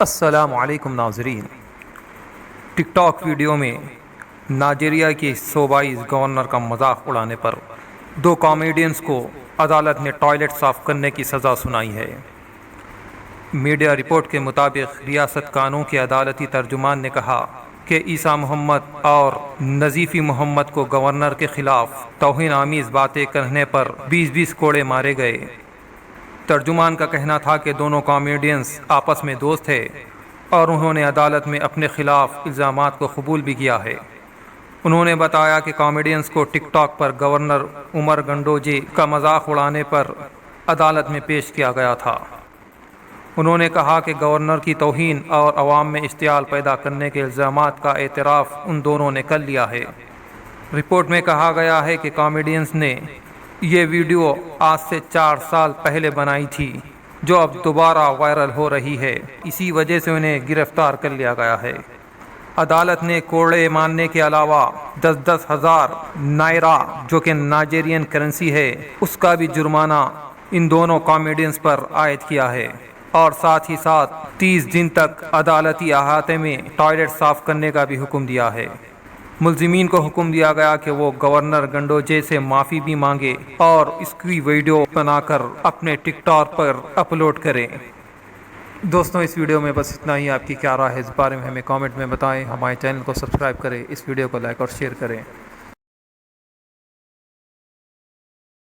السلام علیکم ناظرین۔ ٹک ٹاک ویڈیو میں نائجیریا کے صوبائی گورنر کا مذاق اڑانے پر 2 کامیڈینز کو عدالت نے ٹوائلٹ صاف کرنے کی سزا سنائی ہے۔ میڈیا رپورٹ کے مطابق ریاست قانون کے عدالتی ترجمان نے کہا کہ عیسیٰ محمد اور نظیفی محمد کو گورنر کے خلاف توہین آمیز باتیں کہنے پر 20 کوڑے مارے گئے۔ ترجمان کا کہنا تھا کہ دونوں کامیڈینز آپس میں دوست تھے اور انہوں نے عدالت میں اپنے خلاف الزامات کو قبول بھی کیا ہے۔ انہوں نے بتایا کہ کامیڈینز کو ٹک ٹاک پر گورنر عمر گنڈوجے کا مذاق اڑانے پر عدالت میں پیش کیا گیا تھا۔ انہوں نے کہا کہ گورنر کی توہین اور عوام میں اشتعال پیدا کرنے کے الزامات کا اعتراف ان دونوں نے کر لیا ہے۔ رپورٹ میں کہا گیا ہے کہ کامیڈینز نے یہ ویڈیو آج سے 4 سال پہلے بنائی تھی جو اب دوبارہ وائرل ہو رہی ہے، اسی وجہ سے انہیں گرفتار کر لیا گیا ہے۔ عدالت نے کوڑے مارنے کے علاوہ 10,000 ہزار نائرا جو کہ نائجیرین کرنسی ہے اس کا بھی جرمانہ ان دونوں کامیڈینز پر عائد کیا ہے اور ساتھ ہی ساتھ 30 دن تک عدالتی احاطے میں ٹوائلٹ صاف کرنے کا بھی حکم دیا ہے۔ ملزمین کو حکم دیا گیا کہ وہ گورنر گنڈوجے سے معافی بھی مانگے اور اس کی ویڈیو بنا کر اپنے ٹک ٹاک پر اپلوڈ کریں۔ دوستوں، اس ویڈیو میں بس اتنا ہی۔ آپ کی کیا رائے ہے اس بارے میں ہمیں کامنٹ میں بتائیں۔ ہمارے چینل کو سبسکرائب کریں، اس ویڈیو کو لائک اور شیئر کریں۔